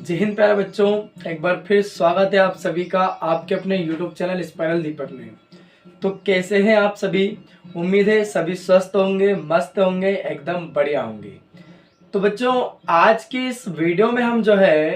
जय हिंद प्यारे बच्चों, एक बार फिर स्वागत है आप सभी का आपके अपने YouTube चैनल स्पाइरल दीपक में। तो कैसे हैं आप सभी? उम्मीद है सभी स्वस्थ होंगे, मस्त होंगे, एकदम बढ़िया होंगे। तो बच्चों, आज की इस वीडियो में हम जो है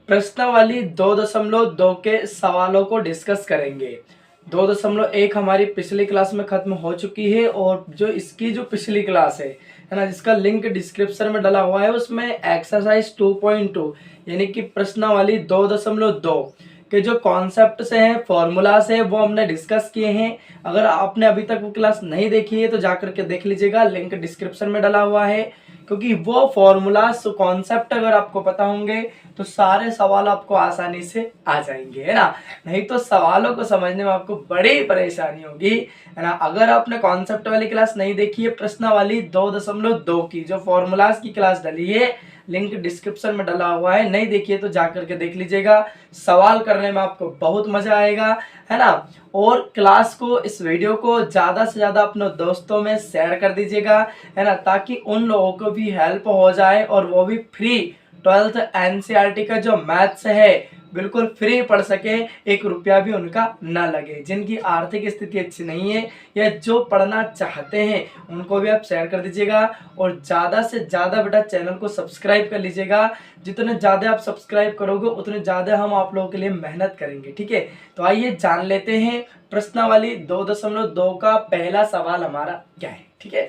प्रश्नावली 2.2 के सवालों को डिस्कस करेंगे। 2.1 हमारी पिछली क्लास में खत्म हो चुकी है और जो इसकी जो पिछली क्लास है ना, जिसका लिंक डिस्क्रिप्शन में डला हुआ है, उसमें एक्सरसाइज 2.2 यानी कि प्रश्नावली 2.2 के जो कॉन्सेप्ट से हैं, फॉर्मूला से, वो हमने डिस्कस किए हैं। अगर आपने अभी तक वो क्लास नहीं देखी है तो जाकर के देख लीजिएगा, लिंक डिस्क्रिप्शन में डला हुआ है। क्योंकि वो फॉर्मूलास कॉन्सेप्ट अगर आपको पता होंगे तो सारे सवाल आपको आसानी से आ जाएंगे, है ना। नहीं तो सवालों को समझने में आपको बड़ी परेशानी होगी, है ना। अगर आपने कॉन्सेप्ट वाली क्लास नहीं देखी है, प्रश्नावली 2.2 की जो फॉर्मूलाज की क्लास डली है, लिंक डिस्क्रिप्शन में डला हुआ है, नहीं देखिए तो जाकर के देख लीजिएगा। सवाल करने में आपको बहुत मजा आएगा, है ना। और क्लास को, इस वीडियो को ज्यादा से ज्यादा अपने दोस्तों में शेयर कर दीजिएगा, है ना, ताकि उन लोगों को भी हेल्प हो जाए और वो भी फ्री 12th एनसीईआरटी का जो मैथ्स है बिल्कुल फ्री पढ़ सके, 1 रुपया भी उनका ना लगे। जिनकी आर्थिक स्थिति अच्छी नहीं है या जो पढ़ना चाहते हैं उनको भी आप शेयर कर दीजिएगा। और ज़्यादा से ज़्यादा बेटा चैनल को सब्सक्राइब कर लीजिएगा। जितने ज़्यादा आप सब्सक्राइब करोगे उतने ज़्यादा हम आप लोगों के लिए मेहनत करेंगे, ठीक है। तो आइए जान लेते हैं प्रश्नावली 2.2 का पहला सवाल हमारा क्या है, ठीक है।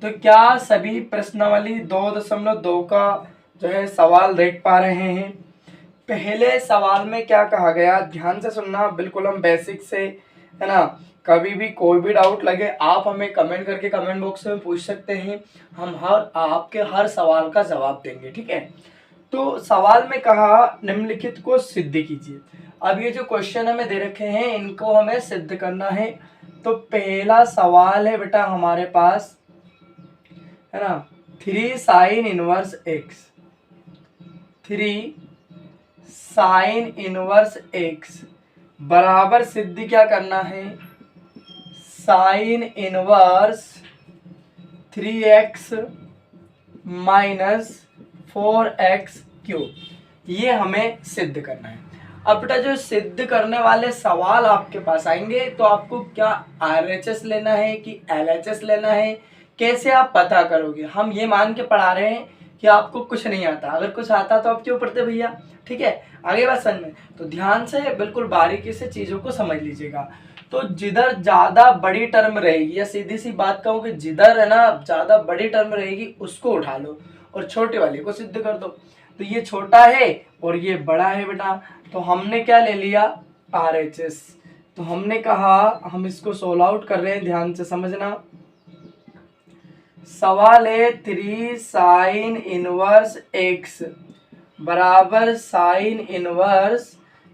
तो क्या सभी प्रश्नावली 2.2 का जो है सवाल देख पा रहे हैं? पहले सवाल में क्या कहा गया, ध्यान से सुनना, बिल्कुल हम बेसिक से, है ना। कभी भी कोई भी डाउट लगे आप हमें कमेंट करके कमेंट बॉक्स में पूछ सकते हैं, हम आपके हर सवाल का जवाब देंगे, ठीक है। तो सवाल में कहा निम्नलिखित को सिद्ध कीजिए। अब ये जो क्वेश्चन हमें दे रखे हैं इनको हमें सिद्ध करना है। तो पहला सवाल है बेटा हमारे पास, है ना, 3 sine inverse x, 3 sine inverse x बराबर सिद्ध क्या करना है, sine inverse 3x minus 4x cube, ये हमें सिद्ध करना है। अब बेटा जो सिद्ध करने वाले सवाल आपके पास आएंगे तो आपको क्या RHS लेना है कि LHS लेना है, कैसे आप पता करोगे? हम ये मान के पढ़ा रहे हैं कि आपको कुछ नहीं आता, अगर कुछ आता तो आप क्यों पढ़ते भैया, ठीक है। आगे बात समझ में, तो ध्यान से बिल्कुल बारीकी से चीजों को समझ लीजिएगा। तो जिधर ज्यादा बड़ी टर्म रहेगी, या सीधी सी बात कहूँ कि जिधर है ना ज्यादा बड़ी टर्म रहेगी उसको उठा लो और छोटे वाले को सिद्ध कर दो। तो ये छोटा है और ये बड़ा है बेटा, तो हमने क्या ले लिया, RHS। तो हमने कहा हम इसको सोल्व आउट कर रहे हैं, ध्यान से समझना। सवाल है 3 साइन इनवर्स एक्स बराबर sine inverse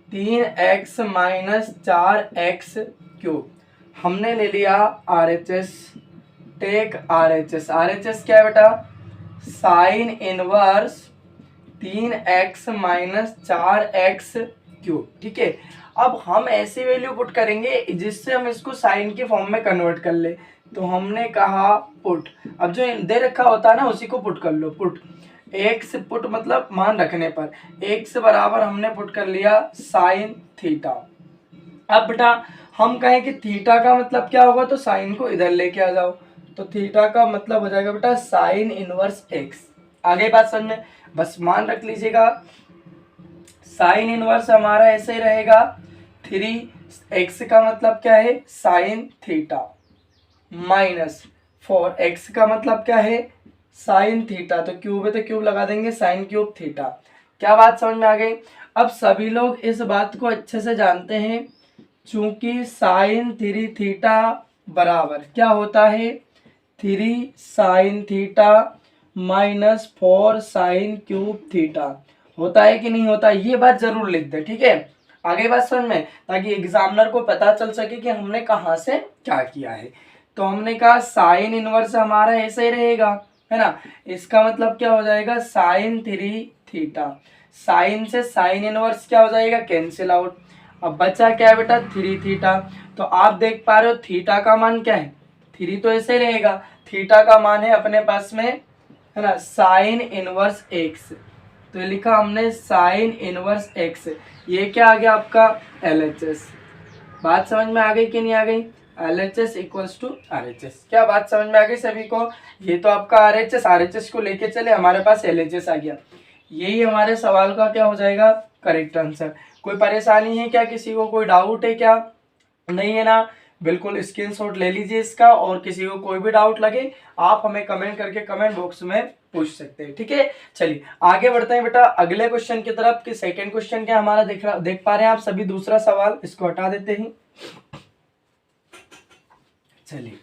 3x minus 4x cube. हमने ले लिया RHS, टेक RHS। RHS क्या है बेटा, sine inverse 3x minus 4x cube, ठीक है। अब हम ऐसी वैल्यू पुट करेंगे जिससे हम इसको साइन के फॉर्म में कन्वर्ट कर ले। तो हमने कहा पुट, अब जो दे रखा होता है ना उसी को पुट कर लो, पुट एक्स, पुट मतलब मान रखने पर एक्स बराबर हमने पुट कर लिया साइन थीटा। अब बेटा हम कहें कि थीटा का मतलब क्या होगा, तो साइन को इधर लेके आ जाओ, तो थीटा का मतलब हो जाएगा बेटा साइन इनवर्स एक्स। आगे बात समझ में, बस मान रख लीजिएगा, साइन इनवर्स हमारा ऐसे ही रहेगा, 3x का मतलब क्या है, साइन थीटा, माइनस 4x का मतलब क्या है, साइन थीटा। तो क्यूब है तो क्यूब लगा देंगे, साइन क्यूब थीटा। क्या बात समझ में आ गई? अब सभी लोग इस बात को अच्छे से जानते हैं, चूंकि साइन 3 थीटा बराबर क्या होता है, 3 sine theta minus 4 sine cube theta होता है कि नहीं होता, ये बात जरूर लिख दे, ठीक है। आगे बात समझ में, ताकि एग्जामिनर को पता चल सके कि हमने कहाँ से क्या किया है। तो हमने कहा साइन इनवर्स हमारा ऐसे ही रहेगा, है ना। इसका मतलब क्या हो जाएगा, साइन 3 थीटा, साइन से साइन इनवर्स क्या हो जाएगा, कैंसिल आउट। अब बचा क्या है बेटा, 3 थीटा। तो आप देख पा रहे हो थीटा का मान क्या है, 3 तो ऐसे रहेगा, थीटा का मान है अपने पास में, है ना, साइन इनवर्स एक्स। तो लिखा हमने साइन इनवर्स एक्स, ये क्या आ गया आपका LHS। बात समझ में आ गई कि नहीं आ गई? LHS equals to RHS। क्या बात समझ में आ गई सभी को? ये तो आपका RHS को लेके चले, हमारे पास LHS आ गया। यही हमारे सवाल का क्या हो जाएगा? Correct answer. कोई परेशानी है क्या? किसी को कोई डाउट है क्या? नहीं है ना? बिल्कुल स्क्रीनशॉट ले लीजिए इसका, और किसी को कोई भी डाउट लगे आप हमें कमेंट करके कमेंट बॉक्स में पूछ सकते हैं, ठीक है। चलिए आगे बढ़ते हैं बेटा अगले क्वेश्चन की तरफ। कि सेकंड क्वेश्चन क्या हमारा देख पा रहे हैं आप सभी? दूसरा सवाल, इसको हटा देते हैं। चलिए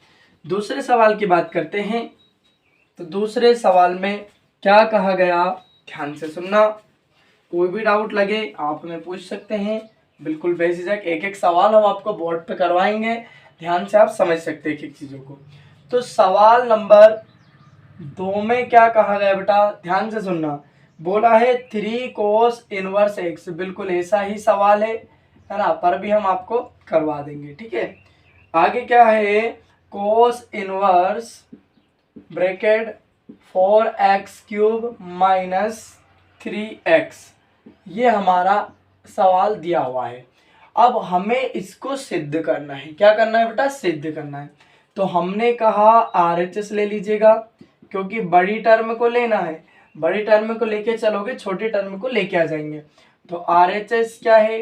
दूसरे सवाल की बात करते हैं। तो दूसरे सवाल में क्या कहा गया, ध्यान से सुनना। कोई भी डाउट लगे आप हमें पूछ सकते हैं, बिल्कुल बेझिझक। एक एक सवाल हम आपको बोर्ड पे करवाएंगे, ध्यान से आप समझ सकते हैं एक एक चीजों को। तो सवाल नंबर 2 में क्या कहा गया बेटा? ध्यान से सुनना। बोला है 3 कोस इनवर्स एक्स, बिल्कुल ऐसा ही सवाल है ना, पर भी हम आपको करवा देंगे, ठीक है। आगे क्या है? Cos inverse bracket 4x³ minus 3x, ये हमारा सवाल दिया हुआ है। अब हमें इसको सिद्ध करना है। क्या करना है बेटा? सिद्ध करना है। तो हमने कहा RHS ले लीजिएगा, क्योंकि बड़ी टर्म को लेना है। बड़ी टर्म को लेके चलोगे छोटी टर्म को लेके आ जाएंगे। तो RHS क्या है?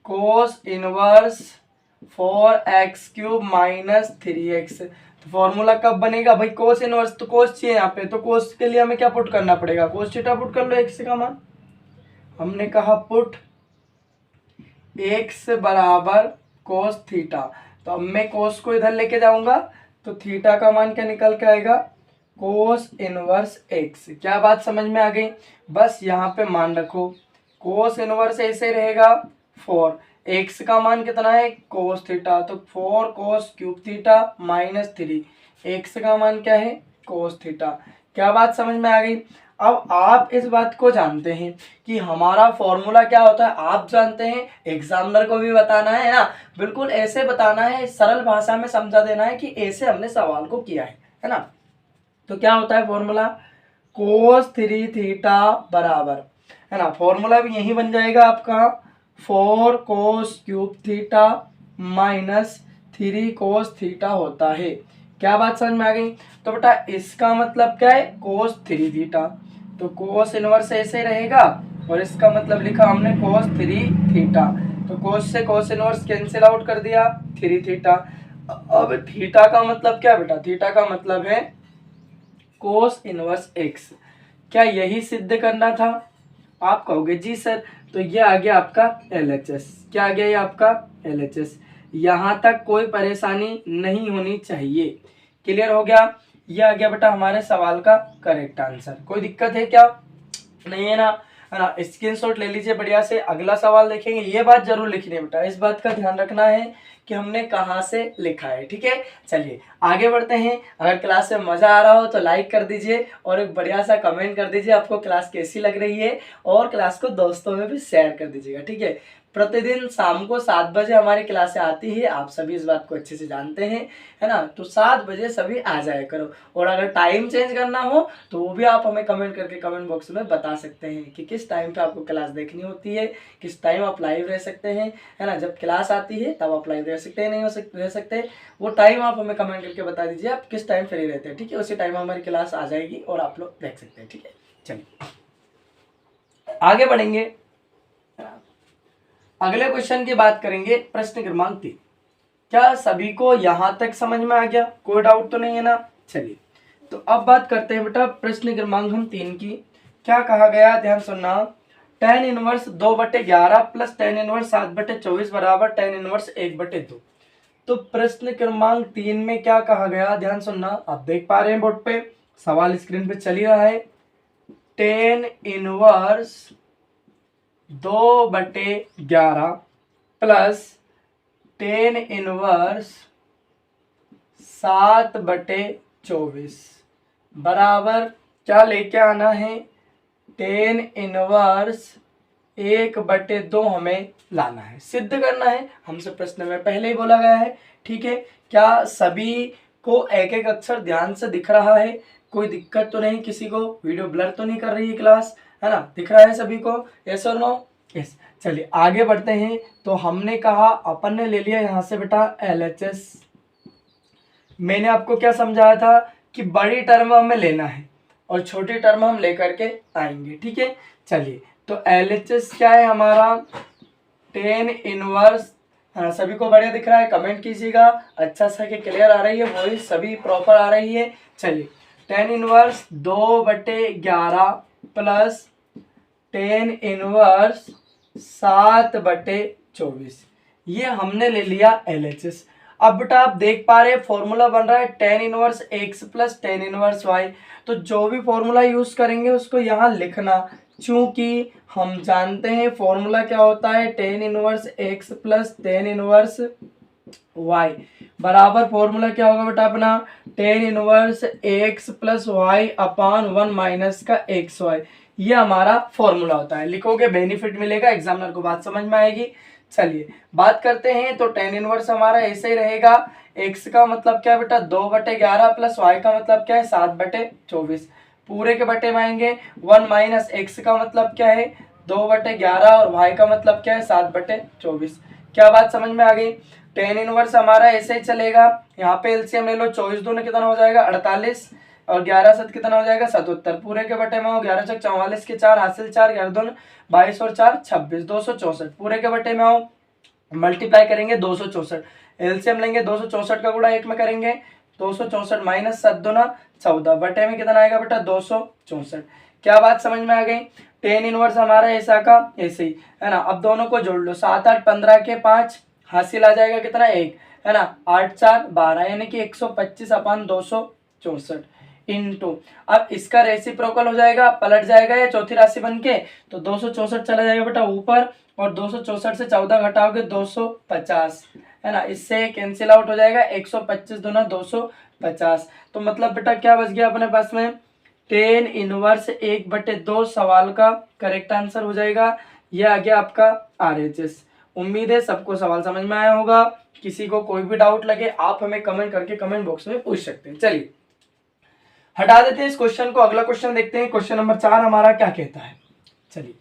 Cos inverse 4x³ minus 3x। तो फॉर्मूला कब बनेगा भाई? कोस इनवर्स, तो कोस चाहिए यहाँ पे, तो कोस के लिए हमें क्या पुट करना पड़ेगा? कोस थीटा पुट कर लो, x का मान। हमने कहा पुट x बराबर कोस थीटा। तो अब मैं कोस को इधर लेके जाऊंगा, तो थीटा का मान क्या निकल के आएगा? Cos inverse x। क्या बात समझ में आ गई? बस यहाँ पे मान रखो, कोस इनवर्स ऐसे रहेगा 4, x का मान कितना है? कोस थीटा, तो 4 cos cube theta minus 3, x का मान क्या है? Cos theta. क्या बात समझ में आ गई? अब आप इस बात को जानते हैं कि हमारा फॉर्मूला क्या होता है, आप जानते हैं, एग्जामिनर को भी बताना है ना। बिल्कुल ऐसे बताना है, सरल भाषा में समझा देना है कि ऐसे हमने सवाल को किया है ना। तो क्या होता है फॉर्मूला? कोस 3 थीटा बराबर, है ना, फॉर्मूला भी यही बन जाएगा आपका 4 cos cube theta minus 3 cos theta होता है। क्या बात समझ में आ गई? तो बेटा इसका मतलब क्या है? कोस 3 थीटा, तो कोस इनवर्स ऐसे रहेगा, और इसका मतलब लिखा हमने कोस 3 थीटा। तो कोस से कोस इनवर्स कैंसिल आउट कर दिया, 3 थीटा। अब थीटा का मतलब क्या बेटा? थीटा का मतलब है कोस इनवर्स एक्स। क्या यही सिद्ध करना था? आप कहोगे जी सर। तो ये आ गया आपका LHS। क्या आ गया ये आपका LHS? यहाँ तक कोई परेशानी नहीं होनी चाहिए। क्लियर हो गया? ये आ गया बेटा हमारे सवाल का करेक्ट आंसर। कोई दिक्कत है क्या? नहीं है ना? है ना? स्क्रीनशॉट ले लीजिए बढ़िया से। अगला सवाल देखेंगे, ये बात जरूर लिखनी है बेटा, इस बात का ध्यान रखना है कि हमने कहाँ से लिखा है, ठीक है। चलिए आगे बढ़ते हैं। अगर क्लास में मजा आ रहा हो तो लाइक कर दीजिए, और एक बढ़िया सा कमेंट कर दीजिए आपको क्लास कैसी लग रही है, और क्लास को दोस्तों में भी शेयर कर दीजिएगा, ठीक है। प्रतिदिन शाम को 7 बजे हमारी क्लासें आती है, आप सभी इस बात को अच्छे से जानते हैं, है ना। तो 7 बजे सभी आ जाया करो, और अगर टाइम चेंज करना हो तो वो भी आप हमें कमेंट करके कमेंट बॉक्स में बता सकते हैं कि किस टाइम पे आपको क्लास देखनी होती है, किस टाइम आप लाइव रह सकते हैं, है ना। जब क्लास आती है तब आप लाइव रह सकते हैं, नहीं रह सकते, वो टाइम आप हमें कमेंट करके बता दीजिए आप किस टाइम फ्री रहते हैं, ठीक है। उसी टाइम हमारी क्लास आ जाएगी और आप लोग देख सकते हैं, ठीक है। चलिए आगे बढ़ेंगे, अगले क्वेश्चन की बात करेंगे। प्रश्न क्रमांक 3। क्या सभी को यहां तक समझ में आ गया? कोई डाउट तो नहीं है ना? चलिए तो अब बात करते हैं बेटा प्रश्न क्रमांक हम 3 की। क्या कहा गया, ध्यान सुनना। tan inverse 2/11 plus tan inverse 7/24 बराबर tan इनवर्स 1/2। तो प्रश्न क्रमांक 3 में क्या कहा गया, ध्यान सुनना। आप देख पा रहे हैं बोर्ड पे, सवाल स्क्रीन पे चल ही रहा है। tan inverse 2/11 plus tan inverse 7/24 बराबर क्या लेके आना है? tan इनवर्स 1/2 हमें लाना है, सिद्ध करना है। हमसे प्रश्न में पहले ही बोला गया है, ठीक है। क्या सभी को एक एक अक्षर ध्यान से दिख रहा है? कोई दिक्कत तो नहीं? किसी को वीडियो ब्लर तो नहीं कर रही है क्लास? है ना, दिख रहा है सभी को, यस और नो, यस। चलिए आगे बढ़ते हैं। तो हमने कहा अपन ने ले लिया यहाँ से बेटा LHS। मैंने आपको क्या समझाया था कि बड़ी टर्म हमें लेना है और छोटी टर्म हम लेकर के आएंगे, ठीक है। चलिए तो LHS क्या है हमारा, टेन इनवर्स। हाँ सभी को बढ़िया दिख रहा है, कमेंट कीजिएगा अच्छा सा कि क्लियर आ रही है, वही सभी प्रॉपर आ रही है। चलिए tan inverse 2/11 plus tan inverse 7/24, ये हमने ले लिया LHS। अब बेटा आप देख पा रहे हैं फॉर्मूला बन रहा है tan inverse x plus ten inverse y। तो जो भी फॉर्मूला यूज करेंगे उसको यहाँ लिखना, चूंकि हम जानते हैं फॉर्मूला क्या होता है, tan inverse x plus ten inverse y बराबर फॉर्मूला क्या होगा बेटा अपना, tan inverse x plus y upon 1 minus का एक्स वाई, ये हमारा फॉर्मूला होता है। लिखोगे बेनिफिट मिलेगा, एग्जामिनर को बात समझ में आएगी। चलिए बात करते हैं। तो टेन इनवर्स हमारा ऐसे ही रहेगा, x का मतलब क्या है बेटा 2/11 प्लस y का मतलब क्या है 7/24, पूरे के बटे में आएंगे। 1 माइनस x का मतलब क्या है 2/11 और y का मतलब क्या है 7/24। क्या बात समझ में आ गई। टेन इनवर्स हमारा ऐसे ही चलेगा, यहाँ पे एलसीएम ले लो, 24 दूनी कितना हो जाएगा 48 और 11 7 कितना हो जाएगा 77, पूरे के बटे में हो 11 छक 44 के 4 हासिल 4 11 दून 22 और 4 26, 264 पूरे के बटे में हो, मल्टीप्लाई करेंगे 264, एलसीएम लेंगे 264 का गुणा 1 में करेंगे, 264 माइनस 7 दूना 14 बटे में कितना आएगा बेटा 264। क्या बात समझ में आ गई। टेन इनवर्स हमारा ऐसा का ऐसे ही है ना। अब दोनों को जोड़ लो, 7 8 15 के 5 हासिल आ जाएगा कितना 1 है ना, 8 4 12 यानी कि 125 अपान 264 इंटू, अब इसका रेसिप्रोकल हो जाएगा, पलट जाएगा ये चौथी राशि बन के, तो 264 चला जाएगा बेटा ऊपर और 264 से 14 घटाओगे 250 है ना, इससे कैंसिल आउट हो जाएगा 125 दूना 250। तो मतलब बेटा क्या बच गया अपने पास में, टेन इनवर्स 1/2 सवाल का करेक्ट आंसर हो जाएगा। ये आ गया आपका RHS। उम्मीद है सबको सवाल समझ में आया होगा। किसी को कोई भी डाउट लगे आप हमें कमेंट करके कमेंट बॉक्स में पूछ सकते हैं। चलिए हटा देते हैं इस क्वेश्चन को, अगला क्वेश्चन देखते हैं। क्वेश्चन नंबर 4 हमारा क्या कहता है, चलिए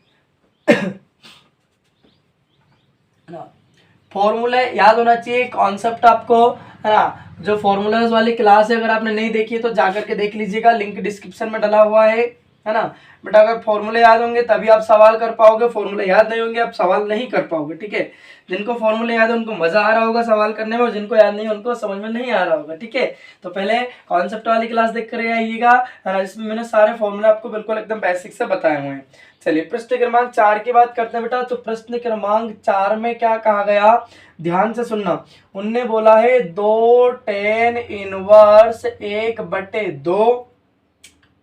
फॉर्मूला याद होना चाहिए, कॉन्सेप्ट आपको है ना। जो फॉर्मूलाज वाली क्लास है अगर आपने नहीं देखी है तो जाकर के देख लीजिएगा, लिंक डिस्क्रिप्शन में डला हुआ है ना। बट अगर फॉर्मूले याद होंगे तभी आप सवाल कर पाओगे, फॉर्मूले याद नहीं होंगे आप सवाल नहीं कर पाओगे, ठीक है। जिनको फॉर्मूले याद है उनको मजा आ रहा होगा सवाल करने में, और जिनको याद नहीं उनको समझ में नहीं आ रहा होगा, ठीक है। तो पहले कॉन्सेप्ट वाली क्लास देख कर आइएगा है ना, इसमें मैंने सारे फॉर्मूले आपको बिल्कुल एकदम बेसिक से बताए हुए हैं। चलिए प्रश्न क्रमांक 4 की बात करते हैं बेटा। तो प्रश्न क्रमांक 4 में क्या कहा गया, ध्यान से सुनना। उनने बोला है 2 tan inverse 1/2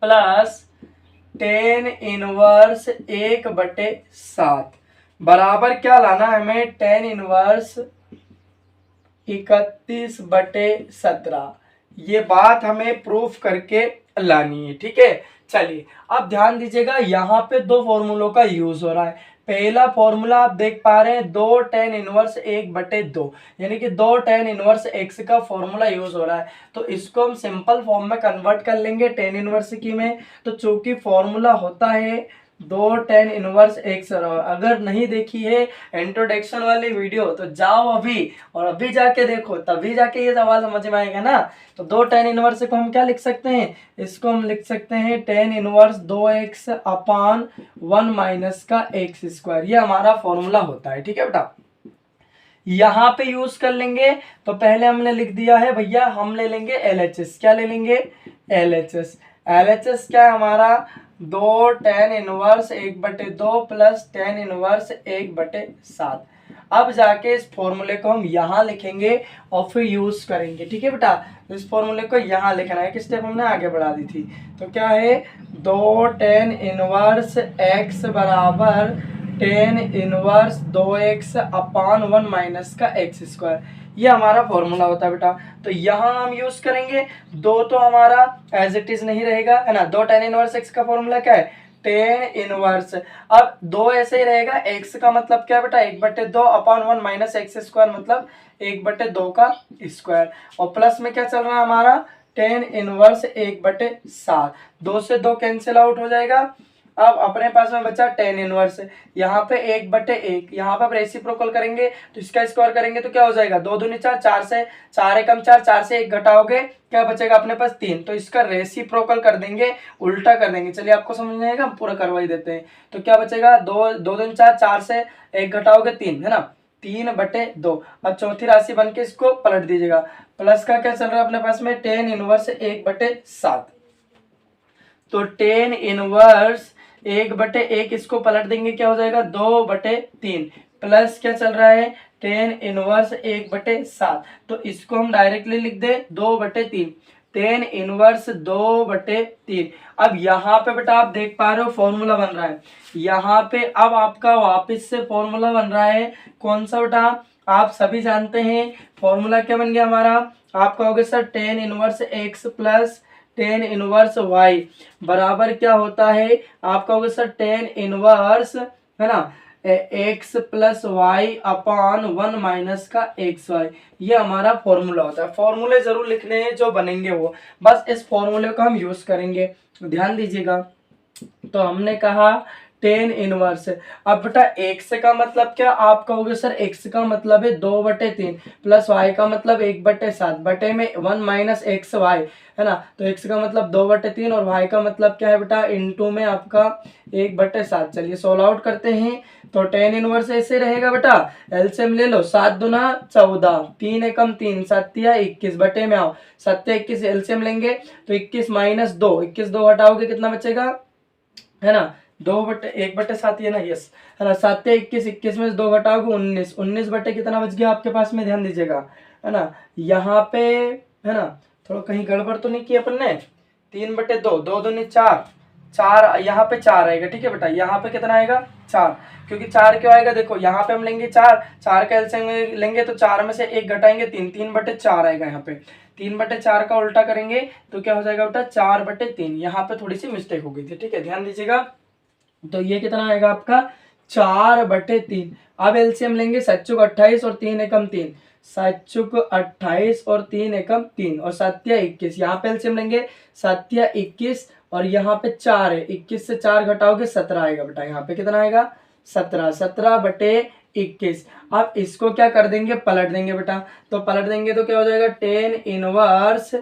plus tan inverse 1/7 बराबर क्या लाना है हमें, टेन इनवर्स 31/17। ये बात हमें प्रूफ करके लानी है, ठीक है। चलिए अब ध्यान दीजिएगा, यहाँ पे दो फॉर्मूलों का यूज हो रहा है। पहला फॉर्मूला आप देख पा रहे हैं 2 टेन इनवर्स 1/2 यानी कि 2 टेन इनवर्स x का फॉर्मूला यूज हो रहा है। तो इसको हम सिंपल फॉर्म में कन्वर्ट कर लेंगे टेन इनवर्स की में। तो चूंकि फॉर्मूला होता है 2 टेन इनवर्स x, अगर नहीं देखी है इंट्रोडक्शन वाली वीडियो तो जाओ अभी और अभी जाके देखो, तभी जाके ये सवाल समझ में आएगा ना। तो 2 टेन इनवर्स को हम क्या लिख सकते हैं, इसको हम लिख सकते हैं टेन इनवर्स 2x अपान 1 माइनस का एक्स स्क्वायर, ये हमारा फॉर्मूला होता है, ठीक है बेटा। यहाँ पे यूज कर लेंगे। तो पहले हमने लिख दिया है भैया, हम ले लेंगे LHS। क्या ले लेंगे, LHS। LHS क्या है हमारा 2 tan inverse 1/2 plus tan inverse 1/7। अब जाके इस फॉर्मूले को हम यहाँ लिखेंगे और फिर यूज करेंगे, ठीक है बेटा। इस फॉर्मूले को यहाँ लिखना है, एक स्टेप हमने आगे बढ़ा दी थी। तो क्या है 2 टेन इनवर्स x बराबर टेन इनवर्स 2x अपान 1 माइनस का एक्स स्क्वायर, ये हमारा फॉर्मूला होता है बेटा। तो यहाँ हम यूज करेंगे, दो तो हमारा एज इट इज नहीं रहेगा है ना। 2 टेन इनवर्स x का फॉर्मूला क्या है टेन इनवर्स, अब 2 ऐसे ही रहेगा, x का मतलब क्या बेटा 1/2 अपान 1 माइनस एक्स स्क्वायर मतलब 1/2 का स्क्वायर, और प्लस में क्या चल रहा है हमारा टेन इनवर्स 1/7। 2 से 2 कैंसिल आउट हो जाएगा, अब अपने पास में बचा टेन इनवर्स, यहाँ पे 1/1, यहाँ पे आप रेसिप्रोकल करेंगे तो इसका स्क्वायर करेंगे तो क्या हो जाएगा, 2 दूनी 4, 4 से 4 एकम 4, 4 से 1 घटाओगे क्या बचेगा अपने पास 3, तो इसका रेसिप्रोकल कर देंगे, उल्टा कर देंगे। चलिए आपको समझ में आएगा, हम पूरा करवा ही देते हैं। तो क्या बचेगा, 2 दूनी 4, 4 से 1 घटाओगे 3, है ना, 3/2। अब चौथी राशि बन के इसको पलट दीजिएगा। प्लस का क्या चल रहा है अपने पास में, टेन इनवर्स 1/7। तो टेन इनवर्स 1/1 इसको पलट देंगे क्या हो जाएगा, 2/3। प्लस क्या चल रहा है, टेन इनवर्स 1/7। तो इसको हम डायरेक्टली लिख दे 2/3, टेन इनवर्स 2/3। अब यहाँ पे बेटा आप देख पा रहे हो फॉर्मूला बन रहा है, यहाँ पे अब आपका वापस से फॉर्मूला बन रहा है। कौन सा बेटा, आप सभी जानते हैं फॉर्मूला क्या बन गया हमारा, आप कहोगे sir ten inverse x plus ten inverse y बराबर क्या होता है, आप कहोगे सर टेन इनवर्स, है ना, x plus y upon 1 minus का एक्स वाई। ये हमारा फॉर्मूला होता है। फॉर्मूले जरूर लिखने हैं जो बनेंगे वो, बस इस फॉर्मूले को हम यूज करेंगे, ध्यान दीजिएगा। तो हमने कहा टेन इनवर्स, अब बेटा एक्स का मतलब क्या, आप कहोगे सर एक्स का मतलब है 2/3 प्लस वाई का मतलब 1/7 बटे में 1 माइनस एक्स वाई, है ना। तो एक्स का मतलब 2/3 और वाई का मतलब क्या है बेटा, इनटू में आपका 1/7। चलिए सोल्व आउट करते हैं। तो टेन इनवर्स ऐसे रहेगा बेटा, एलसीएम ले लो, 7 दूना 14, 3 एकम 3, 7 या 21 बटे में आओ 7 21, एलसीएम लेंगे तो 21 माइनस 2, 21 2 हटाओगे कितना बचेगा, है ना, 2/1/7 ये ना, यस, है ना, 7 21, 21 में से 2 घटाओगे 19, 19 बटे कितना बच गया आपके पास में, ध्यान दीजिएगा, है ना। यहाँ पे, है ना, थोड़ा कहीं गड़बड़ तो नहीं की अपन ने, 3/2, 2 दूनी 4, 4 यहाँ पे 4 आएगा, ठीक है बेटा, यहाँ पे कितना आएगा 4, क्योंकि 4 क्यों आएगा, देखो यहाँ पे हम लेंगे 4, 4 का एलसीएम लेंगे तो 4 में से 1 घटाएंगे 3, 3/4 आएगा यहाँ पे, 3/4 का उल्टा करेंगे तो क्या हो जाएगा बेटा 4/3। यहाँ पे थोड़ी सी मिस्टेक हो गई थी, ठीक है, ध्यान दीजिएगा। तो ये कितना आएगा आपका 4/3। अब एलसीएम लेंगे, 7 चौक 28 और 3 एकम 3, 7 चौक 28 और 3 एकम 3 और 7 या 21, यहाँ पे एलसीएम लेंगे 7 या 21 और यहाँ पे 4 है, 21 से 4 घटाओगे 17 आएगा बेटा, यहाँ पे कितना आएगा 17, 17/21। अब इसको क्या कर देंगे, पलट देंगे बेटा। तो पलट देंगे तो क्या हो जाएगा, टेन इनवर्स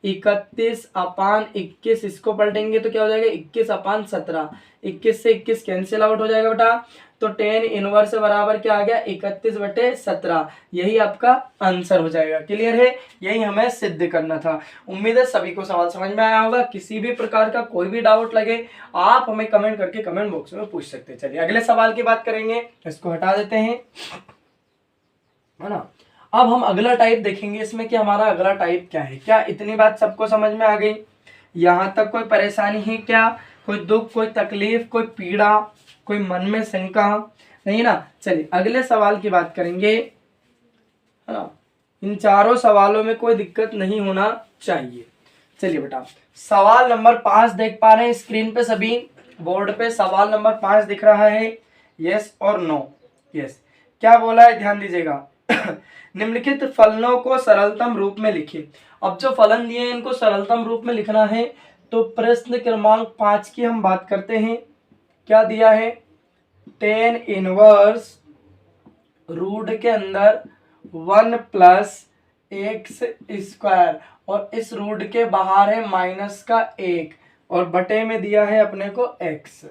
31/21, इसको पलटेंगे तो क्या हो जाएगा 21/17, 21 से 21 कैंसिल आउट हो जाएगा बेटा। तो टेन इनवर्स बराबर क्या आ गया 31/17, यही आपका आंसर हो जाएगा। क्लियर है, यही हमें सिद्ध करना था। उम्मीद है सभी को सवाल समझ में आया होगा। किसी भी प्रकार का कोई भी डाउट लगे आप हमें कमेंट करके कमेंट बॉक्स में पूछ सकते हैं। चलिए अगले सवाल की बात करेंगे, इसको हटा देते हैं, है ना। अब हम अगला टाइप देखेंगे इसमें कि हमारा अगला टाइप क्या है। क्या इतनी बात सबको समझ में आ गई, यहाँ तक कोई परेशानी है क्या, कोई दुख, कोई तकलीफ, कोई पीड़ा, कोई मन में शंका नहीं ना। चलिए अगले सवाल की बात करेंगे, है ना। इन चारों सवालों में कोई दिक्कत नहीं होना चाहिए। चलिए बेटा सवाल नंबर 5 देख पा रहे हैं स्क्रीन पे, सभी बोर्ड पे सवाल नंबर 5 दिख रहा है, यस और नो। यस, क्या बोला है ध्यान दीजिएगा। निम्नलिखित फलनों को सरलतम रूप में लिखिए। अब जो फलन दिए हैं इनको सरलतम रूप में लिखना है। तो प्रश्न क्रमांक 5 की हम बात करते हैं। क्या दिया है, टेन इनवर्स रूट के अंदर 1 प्लस एक्स स्क्वायर और इस रूट के बाहर है माइनस का 1 और बटे में दिया है अपने को x।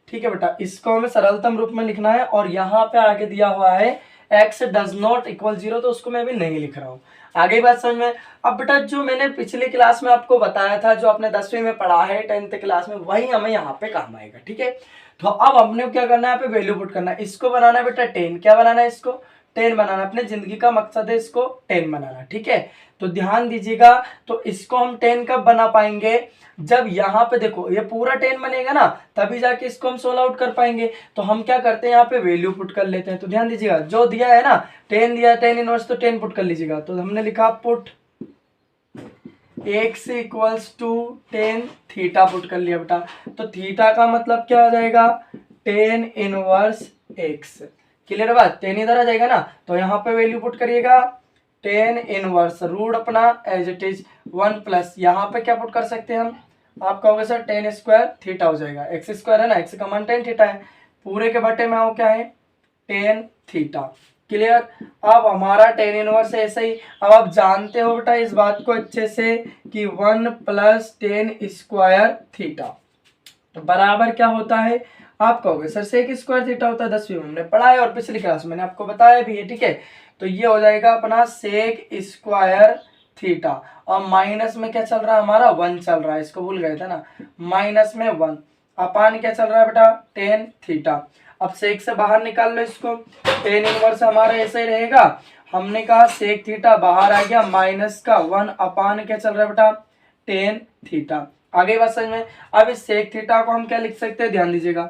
ठीक है बेटा, इसको हमें सरलतम रूप में लिखना है और यहाँ पे आगे दिया हुआ है x डज नॉट इक्वल 0, तो उसको मैं अभी नहीं लिख रहा हूँ। आगे बात समझ में। अब बेटा जो मैंने पिछली क्लास में आपको बताया था, जो आपने 10वीं में पढ़ा है 10th क्लास में, वही हमें यहाँ पे काम आएगा। ठीक है, तो अब हमने क्या करना है, यहाँ पे वैल्यू पुट करना है। इसको बनाना है बेटा 10, क्या बनाना है, इसको 10 बनाना। अपने जिंदगी का मकसद है इसको 10 बनाना। ठीक है, तो ध्यान दीजिएगा। तो इसको हम 10 कब बना पाएंगे, जब यहाँ पे देखो ये पूरा 10 बनेगा ना, तभी जाके इसको हम सोल्व आउट कर पाएंगे। तो हम क्या करते हैं, यहाँ पे वैल्यू पुट कर लेते हैं। तो ध्यान दीजिएगा, जो दिया है ना 10 दिया, 10 इनवर्स, तो 10 पुट कर लीजिएगा। तो हमने लिखा put x equals to 10 theta put कर लिया बेटा। तो थीटा का मतलब क्या आ जाएगा, 10 इनवर्स x। क्लियर बात, 10 इधर आ जाएगा ना, तो यहाँ पे वैल्यू पुट करिएगा 10 इनवर्स रूट अपना एज इट इज 1 प्लस, यहाँ पे क्या पुट कर सकते हैं हम आप कहोगे सर टेन स्क्वायर थीटा हो जाएगा, एक्स स्क्वायर है ना, एक्स का मान टेन थीटा है, पूरे के बटे में आओ क्या है टेन थीटा। क्लियर। अब हमारा टेन इनवर्स ऐसे ही, अब आप जानते हो बेटा इस बात को अच्छे से कि 1 प्लस टेन स्क्वायर थीटा तो बराबर क्या होता है, आप कहोगे सर सेक स्क्वायर थीटा होता है, 10वीं में हमने पढ़ा है और पिछली क्लास में मैंने आपको बताया भी है। ठीक है, तो ये हो जाएगा अपना सेक स्क्वायर थीटा, और माइनस में क्या चल रहा है हमारा 1 चल रहा है, इसको भूल गए थे ना, माइनस में 1 अपान क्या चल रहा है बेटा टेन थीटा। अब सेक से बाहर निकाल लो इसको, टेन इनवर्स हमारा ऐसे ही रहेगा, हमने कहा सेक थीटा बाहर आ गया, माइनस का 1 अपान क्या चल रहा है बेटा टेन थीटा। आगे बात समझ में। अब इस सेक थीटा को हम क्या लिख सकते हैं, ध्यान दीजिएगा,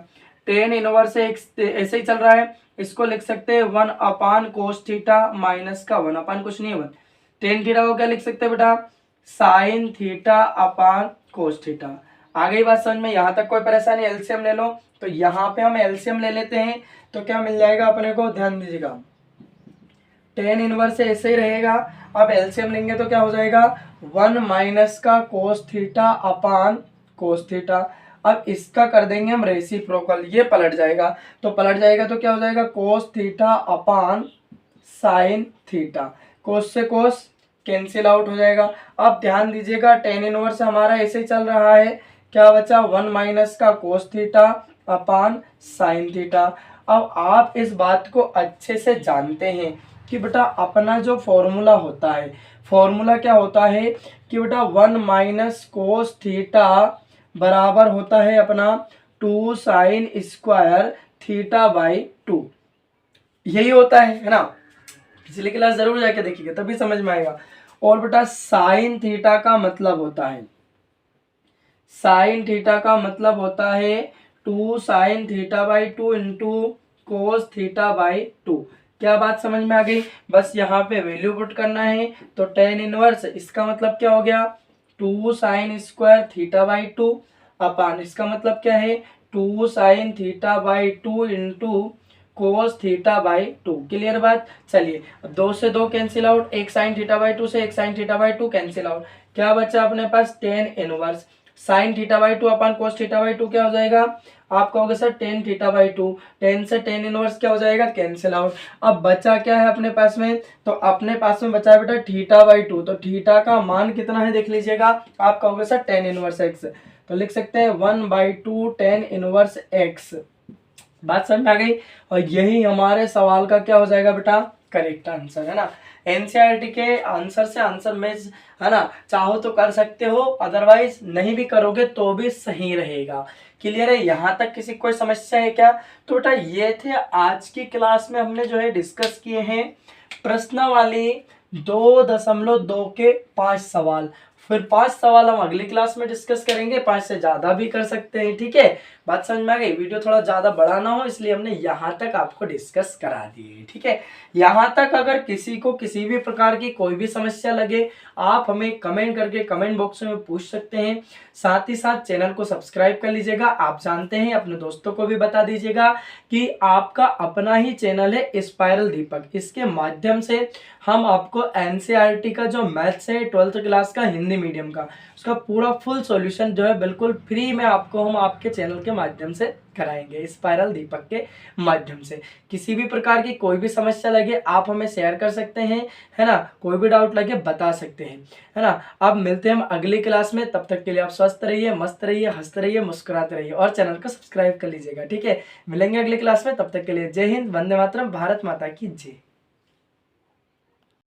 टेन इनवर्स ऐसे ही चल रहा है, इसको लिख सकते हैं 1 अपान कोस थीटा माइनस का 1 अपान कुछ नहीं है 1, टेन थीटा को क्या लिख सकते हैं बेटा sine theta upon cos theta. आगे बात समझ में, यहां तक कोई परेशानी, एलसीएम ले लो, तो यहाँ पे हम एलसीएम ले लेते हैं तो क्या मिल जाएगा अपने को, ध्यान दीजिएगा, टेन इनवर्स ऐसे ही रहेगा, अब एलसीएम लेंगे तो क्या हो जाएगा 1 माइनस का कोस थीटा अपान कोस थीटा। अब इसका कर देंगे हम रेसिप्रोकल, ये पलट जाएगा, तो पलट जाएगा तो क्या हो जाएगा cos theta upon sine theta, cos से कोस कैंसिल आउट हो जाएगा। अब ध्यान दीजिएगा टेन इनवर्स हमारा ऐसे ही चल रहा है, क्या बचा 1 माइनस का कोस थीटा अपान साइन थीटा। अब आप इस बात को अच्छे से जानते हैं कि बेटा अपना जो फॉर्मूला होता है, फॉर्मूला क्या होता है कि बेटा 1 माइनस कोस थीटा बराबर होता है अपना 2 साइन स्क्वायर थीटा बाई 2, यही होता है ना, पिछली क्लास जरूर जाके देखिएगा तभी समझ में आएगा। और बेटा साइन थीटा का मतलब होता है, साइन थीटा का मतलब होता है 2 sine theta by 2 into cos theta by 2। क्या बात समझ में आ गई, बस यहाँ पे वैल्यू पुट करना है, तो टेन इनवर्स इसका मतलब क्या हो गया 2 sine square theta by 2 upon इसका मतलब क्या है 2 sine theta by 2 into cos theta by 2। Clear बात। चलिए अब 2 से 2 कैंसिल आउट, एक साइन थीटा बाई 2 से एक sine theta by 2 cancel out, क्या बचा अपने पास tan inverse sine theta by 2 upon cos theta by 2 क्या हो जाएगा, आप कहोगे sir tan theta by 2, ten से टेन इनवर्स क्या हो जाएगा कैंसिल आउट। अब बचा क्या है अपने पास में, तो अपने पास में बचा है बेटा थीटा बाई 2, तो थीटा का मान कितना है देख लीजिएगा, आप कहोगे सर टेन इनवर्स एक्स, तो लिख सकते हैं 1/2 टेन इनवर्स एक्स। बात समझ में आ गई, और यही हमारे सवाल का क्या हो जाएगा बेटा करेक्ट आंसर, है ना। एनसीईआरटी के आंसर से आंसर मैच, है ना, चाहो तो कर सकते हो, अदरवाइज नहीं भी करोगे तो भी सही रहेगा। क्लियर है, यहाँ तक किसी कोई समस्या है क्या। तो बेटा ये थे आज की क्लास में हमने जो है डिस्कस किए हैं प्रश्नावली 2.2 के 5 सवाल, फिर 5 सवाल हम अगली क्लास में डिस्कस करेंगे, 5 से ज्यादा भी कर सकते हैं। ठीक है, बात समझ में आ गई, वीडियो थोड़ा ज्यादा बड़ा ना हो इसलिए हमने यहाँ तक आपको डिस्कस करा दिए। ठीक है, यहाँ तक अगर किसी को किसी भी प्रकार की कोई भी समस्या लगे आप हमें कमेंट करके कमेंट बॉक्स में पूछ सकते हैं। साथ ही साथ चैनल को सब्सक्राइब कर लीजिएगा, आप जानते हैं अपने दोस्तों को भी बता दीजिएगा कि आपका अपना ही चैनल है स्पाइरल दीपक, इसके माध्यम से हम आपको एनसीईआरटी का जो मैथ्स है 12th क्लास का हिंदी मीडियम का, उसका पूरा फुल सॉल्यूशन जो है बिल्कुल फ्री में आपको हम आपके चैनल के माध्यम से कराएंगे, स्पाइरल दीपक के माध्यम से। किसी भी प्रकार की कोई भी समस्या लगे आप हमें शेयर कर सकते हैं, है ना, कोई भी डाउट लगे बता सकते हैं, है ना। अब मिलते हैं हम अगली क्लास में, तब तक के लिए आप स्वस्थ रहिए, मस्त रहिए, हंसते रहिए, मुस्कुराते रहिए और चैनल को सब्सक्राइब कर लीजिएगा। ठीक है, मिलेंगे अगली क्लास में, तब तक के लिए जय हिंद, वंदे मातरम, भारत माता की जय।